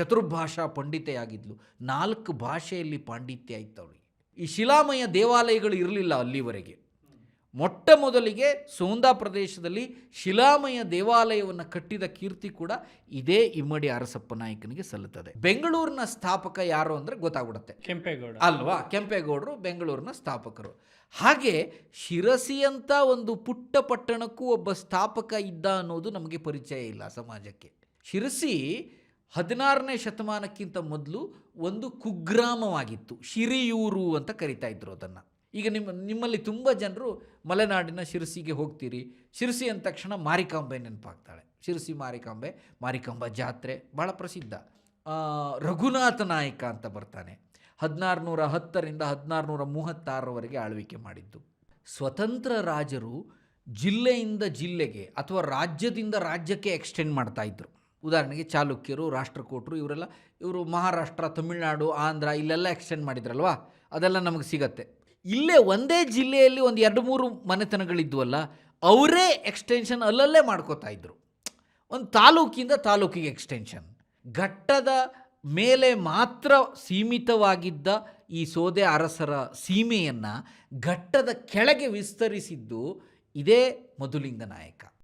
ಚತುರ್ಭಾಷಾ ಪಂಡಿತೆಯಾಗಿದ್ಲು. 4 ಭಾಷೆಯಲ್ಲಿ ಪಾಂಡಿತ್ಯ ಇತ್ತು ಅವಳಿಗೆ. ಈ ಶಿಲಾಮಯ ದೇವಾಲಯಗಳು ಇರಲಿಲ್ಲ ಅಲ್ಲಿವರೆಗೆ. ಮೊಟ್ಟ ಮೊದಲಿಗೆ ಸೋಂದಾ ಪ್ರದೇಶದಲ್ಲಿ ಶಿಲಾಮಯ ದೇವಾಲಯವನ್ನು ಕಟ್ಟಿದ ಕೀರ್ತಿ ಕೂಡ ಇದೇ ಇಮ್ಮಡಿ ಅರಸಪ್ಪ ನಾಯಕನಿಗೆ ಸಲ್ಲುತ್ತದೆ. ಬೆಂಗಳೂರಿನ ಸ್ಥಾಪಕ ಯಾರು ಅಂದರೆ ಗೊತ್ತಾಗ್ಬಿಡುತ್ತೆ, ಕೆಂಪೇಗೌಡ ಅಲ್ವಾ? ಕೆಂಪೇಗೌಡರು ಬೆಂಗಳೂರಿನ ಸ್ಥಾಪಕರು. ಹಾಗೆ ಶಿರಸಿಯಂಥ ಒಂದು ಪುಟ್ಟ ಪಟ್ಟಣಕ್ಕೂ ಒಬ್ಬ ಸ್ಥಾಪಕ ಇದ್ದ ಅನ್ನೋದು ನಮಗೆ ಪರಿಚಯ ಇಲ್ಲ ಸಮಾಜಕ್ಕೆ. ಶಿರಸಿ 16ನೇ ಶತಮಾನಕ್ಕಿಂತ ಮೊದಲು ಒಂದು ಕುಗ್ರಾಮವಾಗಿತ್ತು. ಶಿರಿಯೂರು ಅಂತ ಕರಿತಾ ಇದ್ರು ಅದನ್ನು. ಈಗ ನಿಮ್ಮಲ್ಲಿ ತುಂಬ ಜನರು ಮಲೆನಾಡಿನ ಶಿರಸಿಗೆ ಹೋಗ್ತೀರಿ. ಶಿರಸಿ ಅಂದ ತಕ್ಷಣ ಮಾರಿಕಾಂಬೆ ನೆನಪಾಗ್ತಾಳೆ. ಶಿರಸಿ ಮಾರಿಕಾಂಬ ಜಾತ್ರೆ ಭಾಳ ಪ್ರಸಿದ್ಧ. ರಘುನಾಥ ನಾಯಕ ಅಂತ ಬರ್ತಾನೆ, 1610ರಿಂದ 1636ರವರೆಗೆ ಆಳ್ವಿಕೆ ಮಾಡಿದ್ದು. ಸ್ವತಂತ್ರ ರಾಜರು ಜಿಲ್ಲೆಯಿಂದ ಜಿಲ್ಲೆಗೆ ಅಥವಾ ರಾಜ್ಯದಿಂದ ರಾಜ್ಯಕ್ಕೆ ಎಕ್ಸ್ಟೆಂಡ್ ಮಾಡ್ತಾ ಇದ್ರು. ಉದಾಹರಣೆಗೆ ಚಾಲುಕ್ಯರು, ರಾಷ್ಟ್ರಕೂಟರು, ಇವರು ಮಹಾರಾಷ್ಟ್ರ, ತಮಿಳುನಾಡು, ಆಂಧ್ರ ಇಲ್ಲೆಲ್ಲ ಎಕ್ಸ್ಟೆಂಡ್ ಮಾಡಿದ್ರಲ್ವಾ, ಅದೆಲ್ಲ ನಮಗೆ ಸಿಗತ್ತೆ. ಇಲ್ಲೇ ಒಂದೇ ಜಿಲ್ಲೆಯಲ್ಲಿ ಒಂದು 2-3 ಮನೆತನಗಳಿದ್ವಲ್ಲ, ಅವರೇ ಎಕ್ಸ್ಟೆನ್ಷನ್ ಅಲ್ಲಲ್ಲೇ ಮಾಡ್ಕೋತಾ ಇದ್ರು. ಒಂದು ತಾಲೂಕಿಂದ ತಾಲೂಕಿಗೆ ಎಕ್ಸ್ಟೆನ್ಷನ್. ಘಟ್ಟದ ಮೇಲೆ ಮಾತ್ರ ಸೀಮಿತವಾಗಿದ್ದ ಈ ಸೋದೆ ಅರಸರ ಸೀಮೆಯನ್ನು ಘಟ್ಟದ ಕೆಳಗೆ ವಿಸ್ತರಿಸಿದ್ದು ಇದೇ ಮಧುಲಿಂಗ ನಾಯಕ.